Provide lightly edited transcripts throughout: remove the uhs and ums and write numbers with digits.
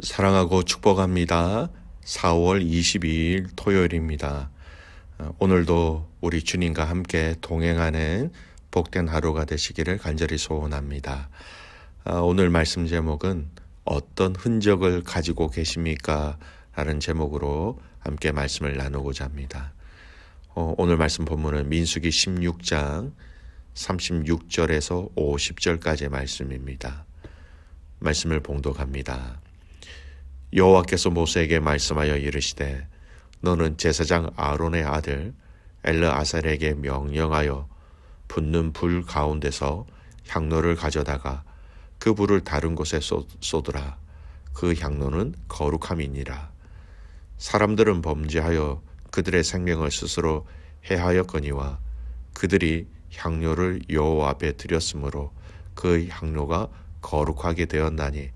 사랑하고 축복합니다. 4월 22일 토요일입니다. 오늘도 우리 주님과 함께 동행하는 복된 하루가 되시기를 간절히 소원합니다. 오늘 말씀 제목은 어떤 흔적을 가지고 계십니까? 라는 제목으로 함께 말씀을 나누고자 합니다. 오늘 말씀 본문은 민수기 16장 36절에서 50절까지의 말씀입니다. 말씀을 봉독합니다. 여호와께서 모세에게 말씀하여 이르시되 너는 제사장 아론의 아들 엘르아살에게 명령하여 붙는 불 가운데서 향로를 가져다가 그 불을 다른 곳에 쏟으라. 그 향로는 거룩함이니라. 사람들은 범죄하여 그들의 생명을 스스로 해하였거니와 그들이 향로를 여호와 앞에 드렸으므로 그 향로가 거룩하게 되었나니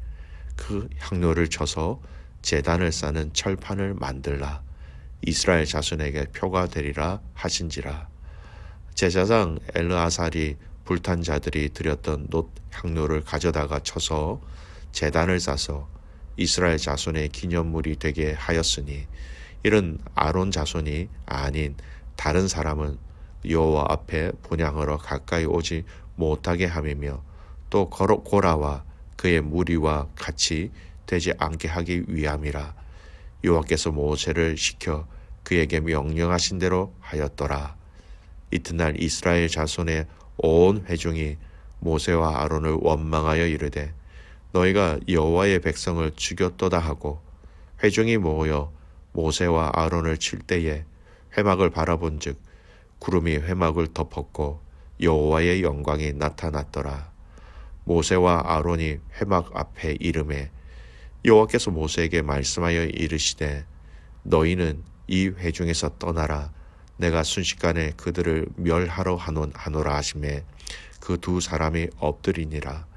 그 향로를 쳐서 제단을 싸는 철판을 만들라. 이스라엘 자손에게 표가 되리라 하신지라. 제사장 엘르아살이 불탄 자들이 드렸던 놋 향로를 가져다가 쳐서 제단을 싸서 이스라엘 자손의 기념물이 되게 하였으니 이런 아론 자손이 아닌 다른 사람은 여호와 앞에 분향하러 가까이 오지 못하게 함이며 또 고라와 그의 무리와 같이 되지 않게 하기 위함이라. 여호와께서 모세를 시켜 그에게 명령하신 대로 하였더라. 이튿날 이스라엘 자손의 온 회중이 모세와 아론을 원망하여 이르되 너희가 여호와의 백성을 죽였도다 하고 회중이 모여 모세와 아론을 칠 때에 회막을 바라본즉 구름이 회막을 덮었고 여호와의 영광이 나타났더라. 모세와 아론이 회막 앞에 이르매 여호와께서 모세에게 말씀하여 이르시되 너희는 이 회중에서 떠나라. 내가 순식간에 그들을 멸하러 하노라 하시매 그 두 사람이 엎드리니라.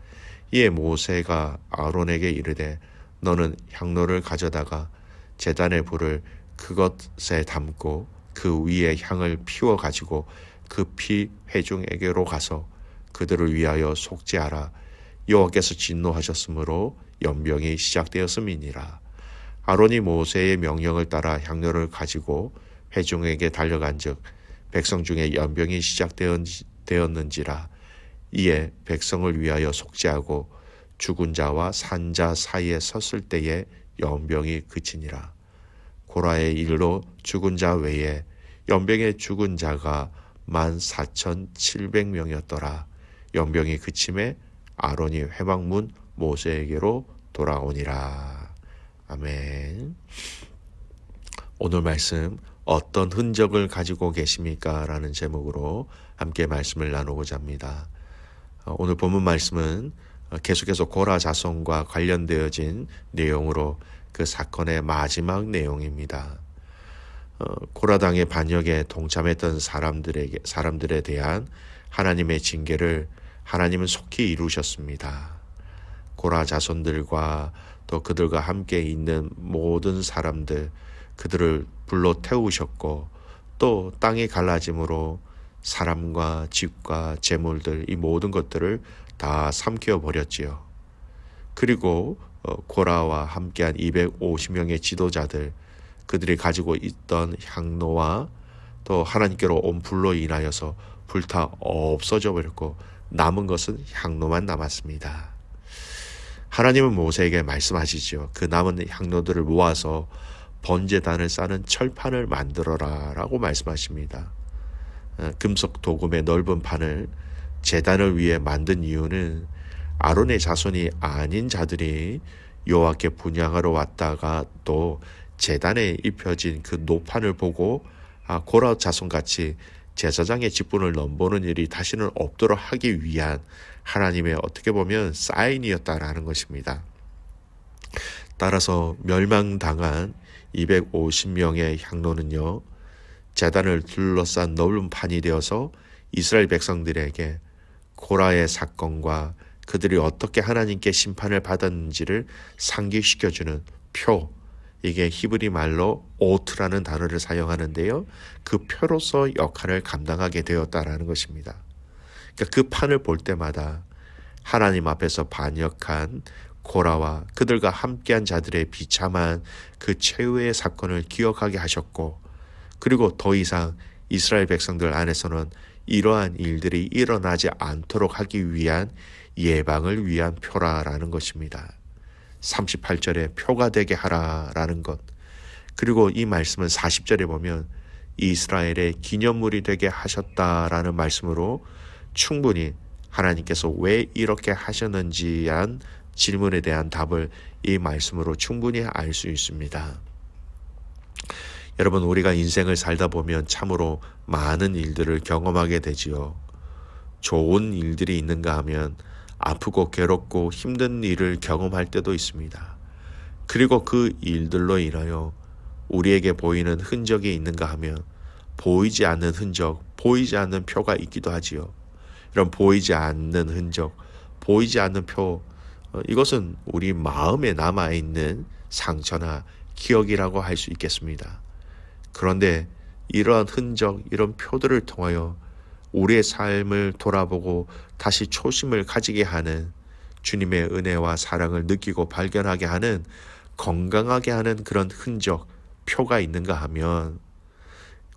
이에 모세가 아론에게 이르되 너는 향로를 가져다가 제단의 불을 그것에 담고 그 위에 향을 피워 가지고 급히 회중에게로 가서 그들을 위하여 속죄하라. 여호와께서 진노하셨으므로 연병이 시작되었음이니라. 아론이 모세의 명령을 따라 향로를 가지고 회중에게 달려간즉 백성 중에 연병이 시작되었는지라. 이에 백성을 위하여 속죄하고 죽은 자와 산 자 사이에 섰을 때에 연병이 그치니라. 고라의 일로 죽은 자 외에 연병에 죽은 자가 14,700명이었더라. 연병이 그침에 아론이 회막문 모세에게로 돌아오니라. 아멘. 오늘 말씀 어떤 흔적을 가지고 계십니까? 라는 제목으로 함께 말씀을 나누고자 합니다. 오늘 본문 말씀은 계속해서 고라 자손과 관련되어진 내용으로 그 사건의 마지막 내용입니다. 고라당의 반역에 동참했던 사람들에 대한 하나님의 징계를 하나님은 속히 이루셨습니다. 고라 자손들과 또 그들과 함께 있는 모든 사람들, 그들을 불로 태우셨고 또 땅이 갈라짐으로 사람과 집과 재물들 이 모든 것들을 다 삼켜버렸지요. 그리고 고라와 함께한 250명의 지도자들, 그들이 가지고 있던 향로와 또 하나님께로 온 불로 인하여서 불타 없어져 버렸고 남은 것은 향로만 남았습니다. 하나님은 모세에게 말씀하시죠. 그 남은 향로들을 모아서 번제단을 싸는 철판을 만들어라 라고 말씀하십니다. 금속 도금의 넓은 판을 제단을 위해 만든 이유는 아론의 자손이 아닌 자들이 여호와께 분향하러 왔다가 또 제단에 입혀진 그 노판을 보고 고라 자손같이 제사장의 직분을 넘보는 일이 다시는 없도록 하기 위한 하나님의 어떻게 보면 사인이었다라는 것입니다. 따라서 멸망당한 250명의 향로는요, 제단을 둘러싼 넓은 판이 되어서 이스라엘 백성들에게 고라의 사건과 그들이 어떻게 하나님께 심판을 받았는지를 상기시켜주는 표, 이게 히브리 말로 오트라는 단어를 사용하는데요. 그 표로서 역할을 감당하게 되었다라는 것입니다. 그러니까 그 판을 볼 때마다 하나님 앞에서 반역한 고라와 그들과 함께한 자들의 비참한 그 최후의 사건을 기억하게 하셨고, 그리고 더 이상 이스라엘 백성들 안에서는 이러한 일들이 일어나지 않도록 하기 위한 예방을 위한 표라라는 것입니다. 38절에 표가 되게 하라라는 것. 그리고 이 말씀은 40절에 보면 이스라엘의 기념물이 되게 하셨다라는 말씀으로 충분히 하나님께서 왜 이렇게 하셨는지에 대한 질문에 대한 답을 이 말씀으로 충분히 알 수 있습니다. 여러분, 우리가 인생을 살다 보면 참으로 많은 일들을 경험하게 되지요. 좋은 일들이 있는가 하면 아프고 괴롭고 힘든 일을 경험할 때도 있습니다. 그리고 그 일들로 인하여 우리에게 보이는 흔적이 있는가 하면 보이지 않는 흔적, 보이지 않는 표가 있기도 하지요. 이런 보이지 않는 흔적, 보이지 않는 표, 이것은 우리 마음에 남아있는 상처나 기억이라고 할 수 있겠습니다. 그런데 이러한 흔적, 이런 표들을 통하여 우리의 삶을 돌아보고 다시 초심을 가지게 하는, 주님의 은혜와 사랑을 느끼고 발견하게 하는, 건강하게 하는 그런 흔적, 표가 있는가 하면,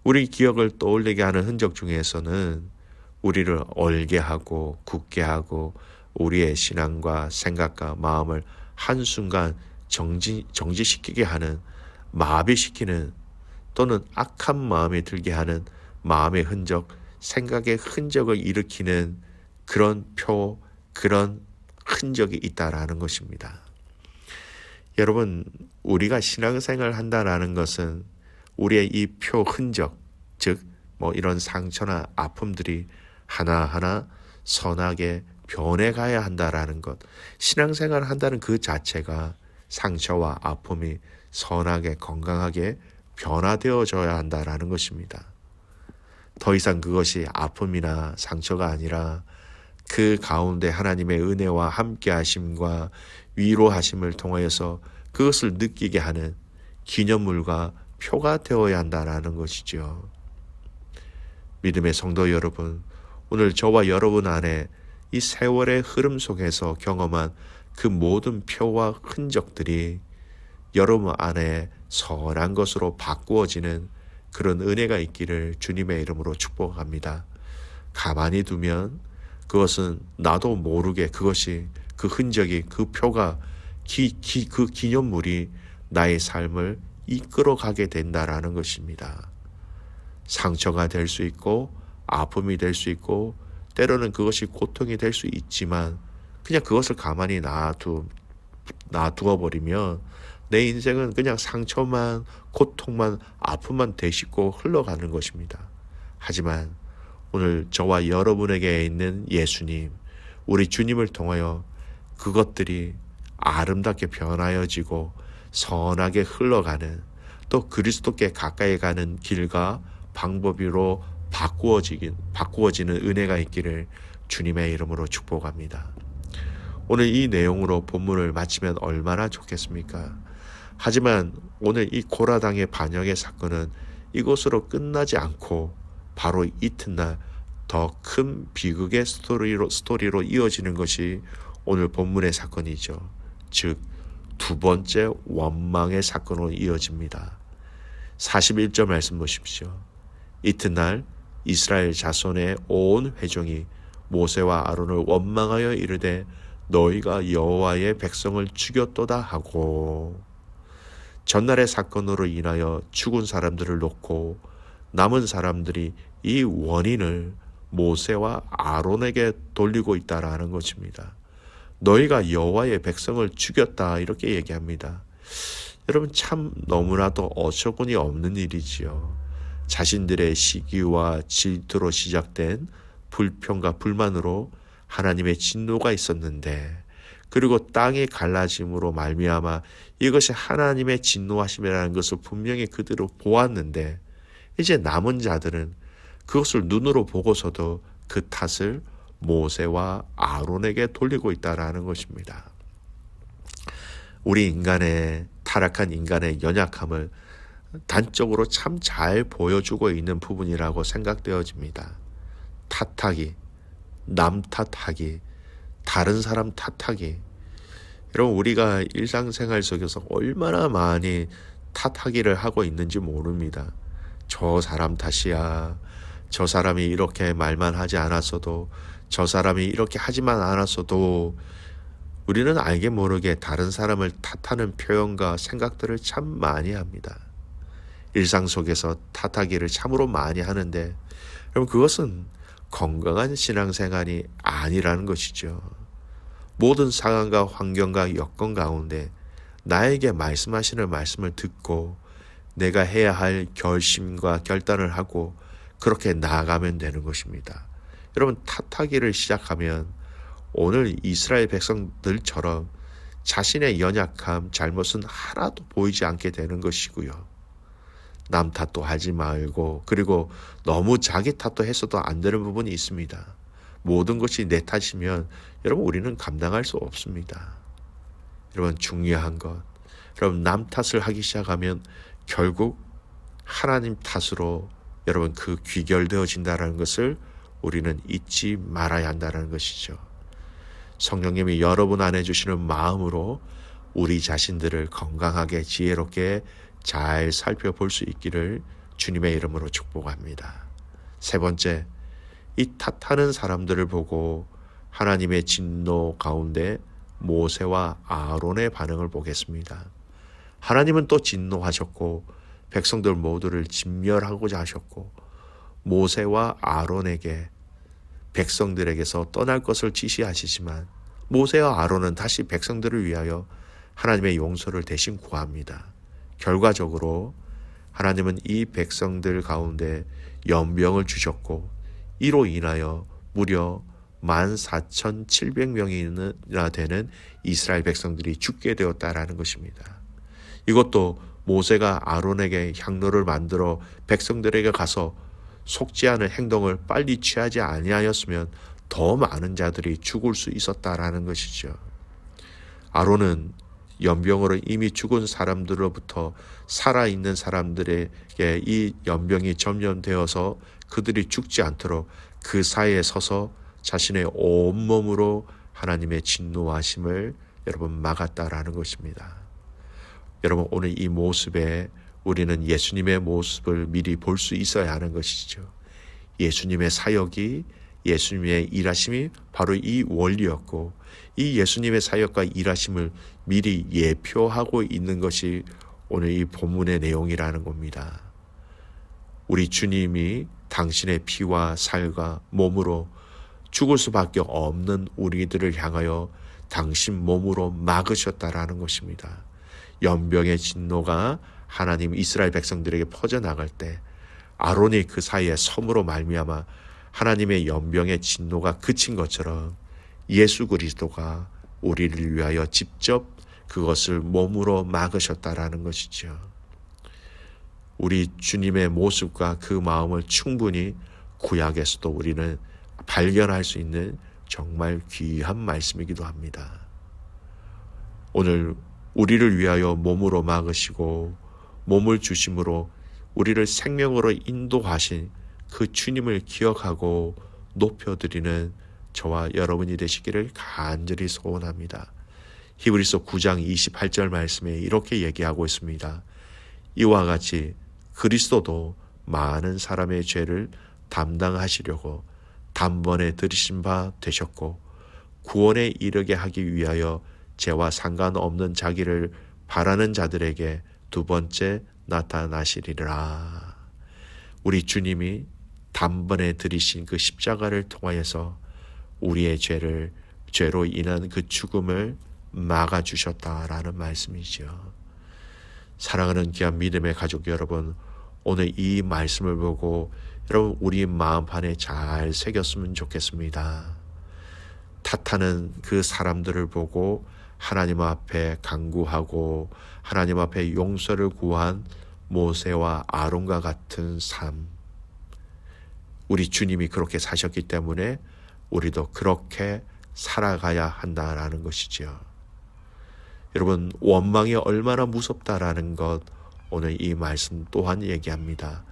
우리 기억을 떠올리게 하는 흔적 중에서는 우리를 얼게 하고 굳게 하고 우리의 신앙과 생각과 마음을 한순간 정지시키게 하는, 마비시키는, 또는 악한 마음에 들게 하는 마음의 흔적, 생각의 흔적을 일으키는 그런 표, 그런 흔적이 있다라는 것입니다. 여러분, 우리가 신앙생활을 한다라는 것은 우리의 이 표 흔적, 즉 이런 상처나 아픔들이 하나하나 선하게 변해가야 한다라는 것, 신앙생활을 한다는 그 자체가 상처와 아픔이 선하게 건강하게 변화되어져야 한다라는 것입니다. 더 이상 그것이 아픔이나 상처가 아니라 그 가운데 하나님의 은혜와 함께하심과 위로하심을 통하여서 그것을 느끼게 하는 기념물과 표가 되어야 한다라는 것이죠. 믿음의 성도 여러분, 오늘 저와 여러분 안에 이 세월의 흐름 속에서 경험한 그 모든 표와 흔적들이 여러분 안에 선한 것으로 바꾸어지는 그런 은혜가 있기를 주님의 이름으로 축복합니다. 가만히 두면 그것은 나도 모르게 그것이, 그 흔적이, 그 표가, 그 기념물이 나의 삶을 이끌어가게 된다라는 것입니다. 상처가 될 수 있고 아픔이 될 수 있고 때로는 그것이 고통이 될 수 있지만 그냥 그것을 가만히 놔두어 버리면 내 인생은 그냥 상처만, 고통만, 아픔만 되씹고 흘러가는 것입니다. 하지만 오늘 저와 여러분에게 있는 예수님, 우리 주님을 통하여 그것들이 아름답게 변하여지고 선하게 흘러가는, 또 그리스도께 가까이 가는 길과 방법으로 바꾸어지는 은혜가 있기를 주님의 이름으로 축복합니다. 오늘 이 내용으로 본문을 마치면 얼마나 좋겠습니까? 하지만 오늘 이 고라당의 반역의 사건은 이것으로 끝나지 않고 바로 이튿날 더 큰 비극의 스토리로 이어지는 것이 오늘 본문의 사건이죠. 즉 두 번째 원망의 사건으로 이어집니다. 41절 말씀 보십시오. 이튿날 이스라엘 자손의 온 회중이 모세와 아론을 원망하여 이르되 너희가 여호와의 백성을 죽였도다 하고, 전날의 사건으로 인하여 죽은 사람들을 놓고 남은 사람들이 이 원인을 모세와 아론에게 돌리고 있다라는 것입니다. 너희가 여호와의 백성을 죽였다, 이렇게 얘기합니다. 여러분, 참 너무나도 어처구니 없는 일이지요. 자신들의 시기와 질투로 시작된 불평과 불만으로 하나님의 진노가 있었는데, 그리고 땅의 갈라짐으로 말미암아 이것이 하나님의 진노하심이라는 것을 분명히 그대로 보았는데, 이제 남은 자들은 그것을 눈으로 보고서도 그 탓을 모세와 아론에게 돌리고 있다라는 것입니다. 우리 인간의, 타락한 인간의 연약함을 단적으로 참 잘 보여주고 있는 부분이라고 생각되어집니다. 탓하기, 남 탓하기, 다른 사람 탓하기. 여러분, 우리가 일상생활 속에서 얼마나 많이 탓하기를 하고 있는지 모릅니다. 저 사람 탓이야. 저 사람이 이렇게 말만 하지 않았어도, 저 사람이 이렇게 하지만 않았어도, 우리는 알게 모르게 다른 사람을 탓하는 표현과 생각들을 참 많이 합니다. 일상 속에서 탓하기를 참으로 많이 하는데, 그럼 그것은 건강한 신앙생활이 아니라는 것이죠. 모든 상황과 환경과 여건 가운데 나에게 말씀하시는 말씀을 듣고 내가 해야 할 결심과 결단을 하고 그렇게 나아가면 되는 것입니다. 여러분, 탓하기를 시작하면 오늘 이스라엘 백성들처럼 자신의 연약함, 잘못은 하나도 보이지 않게 되는 것이고요. 남 탓도 하지 말고, 그리고 너무 자기 탓도 했어도 안 되는 부분이 있습니다. 모든 것이 내 탓이면 여러분, 우리는 감당할 수 없습니다. 여러분, 중요한 것, 여러분, 남 탓을 하기 시작하면 결국 하나님 탓으로 여러분 그 귀결되어진다는 것을 우리는 잊지 말아야 한다는 것이죠. 성령님이 여러분 안에 주시는 마음으로 우리 자신들을 건강하게 지혜롭게 잘 살펴볼 수 있기를 주님의 이름으로 축복합니다. 세 번째, 이 탓하는 사람들을 보고 하나님의 진노 가운데 모세와 아론의 반응을 보겠습니다. 하나님은 또 진노하셨고 백성들 모두를 진멸하고자 하셨고 모세와 아론에게 백성들에게서 떠날 것을 지시하시지만 모세와 아론은 다시 백성들을 위하여 하나님의 용서를 대신 구합니다. 결과적으로 하나님은 이 백성들 가운데 연병을 주셨고 이로 인하여 무려 14,700명이나 되는 이스라엘 백성들이 죽게 되었다라는 것입니다. 이것도 모세가 아론에게 향로를 만들어 백성들에게 가서 속지 않은 행동을 빨리 취하지 아니하였으면 더 많은 자들이 죽을 수 있었다라는 것이죠. 아론은 연병으로 이미 죽은 사람들로부터 살아있는 사람들에게 이 연병이 점령되어서 그들이 죽지 않도록 그 사이에 서서 자신의 온몸으로 하나님의 진노하심을 여러분 막았다라는 것입니다. 여러분, 오늘 이 모습에 우리는 예수님의 모습을 미리 볼 수 있어야 하는 것이죠. 예수님의 사역이, 예수님의 일하심이 바로 이 원리였고 이 예수님의 사역과 일하심을 미리 예표하고 있는 것이 오늘 이 본문의 내용이라는 겁니다. 우리 주님이 당신의 피와 살과 몸으로 죽을 수밖에 없는 우리들을 향하여 당신 몸으로 막으셨다라는 것입니다. 연병의 진노가 하나님 이스라엘 백성들에게 퍼져나갈 때 아론이 그 사이에 섬으로 말미암아 하나님의 연병의 진노가 그친 것처럼 예수 그리스도가 우리를 위하여 직접 그것을 몸으로 막으셨다라는 것이죠. 우리 주님의 모습과 그 마음을 충분히 구약에서도 우리는 발견할 수 있는 정말 귀한 말씀이기도 합니다. 오늘 우리를 위하여 몸으로 막으시고 몸을 주심으로 우리를 생명으로 인도하신 그 주님을 기억하고 높여드리는 저와 여러분이 되시기를 간절히 소원합니다. 히브리서 9장 28절 말씀에 이렇게 얘기하고 있습니다. 이와 같이 그리스도도 많은 사람의 죄를 담당하시려고 단번에 들이신 바 되셨고 구원에 이르게 하기 위하여 죄와 상관없는 자기를 바라는 자들에게 두 번째 나타나시리라. 우리 주님이 단번에 들이신 그 십자가를 통하여서 우리의 죄로 인한 그 죽음을 막아주셨다라는 말씀이죠. 사랑하는 귀한 믿음의 가족 여러분, 오늘 이 말씀을 보고 여러분 우리 마음판에 잘 새겼으면 좋겠습니다. 탓하는 그 사람들을 보고 하나님 앞에 간구하고 하나님 앞에 용서를 구한 모세와 아론과 같은 삶, 우리 주님이 그렇게 사셨기 때문에 우리도 그렇게 살아가야 한다라는 것이죠. 여러분, 원망이 얼마나 무섭다라는 것 오늘 이 말씀 또한 얘기합니다.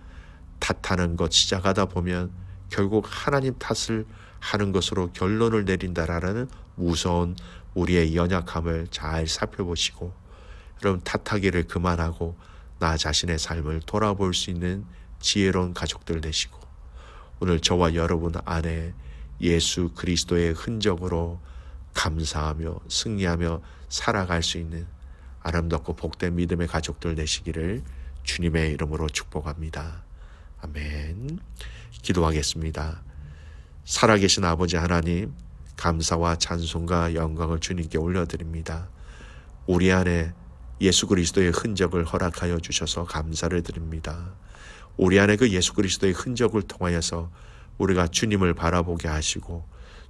탓하는 것 시작하다 보면 결국 하나님 탓을 하는 것으로 결론을 내린다라는 무서운 우리의 연약함을 잘 살펴보시고 여러분 탓하기를 그만하고 나 자신의 삶을 돌아볼 수 있는 지혜로운 가족들 되시고 오늘 저와 여러분 안에 예수 그리스도의 흔적으로 감사하며 승리하며 살아갈 수 있는 아름답고 복된 믿음의 가족들 되시기를 주님의 이름으로 축복합니다. 아멘. 기도하겠습니다. 살아계신 아버지 하나님, 감사와 찬송과 영광을 주님께 올려드립니다. 우리 안에 예수 그리스도의 흔적을 허락하여 주셔서 감사를 드립니다. 우리 안에 그 예수 그리스도의 흔적을 통하여서 우리가 주님을 바라보게 하시고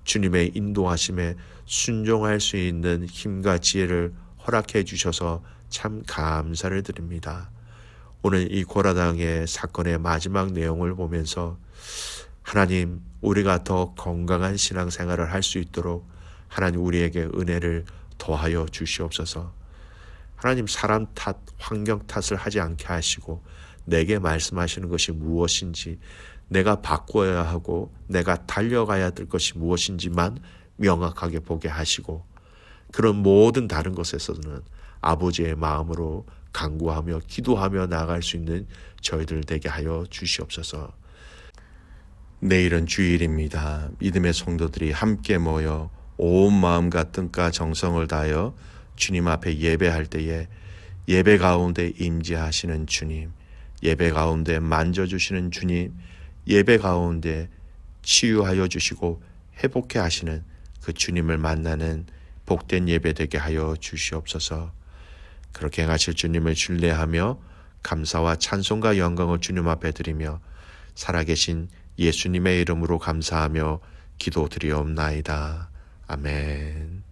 주님의 인도하심에 순종할 수 있는 힘과 지혜를 허락해 주셔서 참 감사를 드립니다. 오늘 이 고라당의 사건의 마지막 내용을 보면서 하나님, 우리가 더 건강한 신앙생활을 할 수 있도록 하나님 우리에게 은혜를 더하여 주시옵소서. 하나님, 사람 탓, 환경 탓을 하지 않게 하시고 내게 말씀하시는 것이 무엇인지, 내가 바꿔야 하고 내가 달려가야 될 것이 무엇인지만 명확하게 보게 하시고 그런 모든 다른 것에서는 아버지의 마음으로 간구하며 기도하며 나아갈 수 있는 저희들 되게 하여 주시옵소서. 내일은 주일입니다. 믿음의 성도들이 함께 모여 온 마음과 뜻과 정성을 다하여 주님 앞에 예배할 때에 예배 가운데 임재하시는 주님, 예배 가운데 만져주시는 주님, 예배 가운데 치유하여 주시고 회복해 하시는 그 주님을 만나는 복된 예배 되게 하여 주시옵소서. 그렇게 행하실 주님을 신뢰하며 감사와 찬송과 영광을 주님 앞에 드리며 살아계신 예수님의 이름으로 감사하며 기도드리옵나이다. 아멘.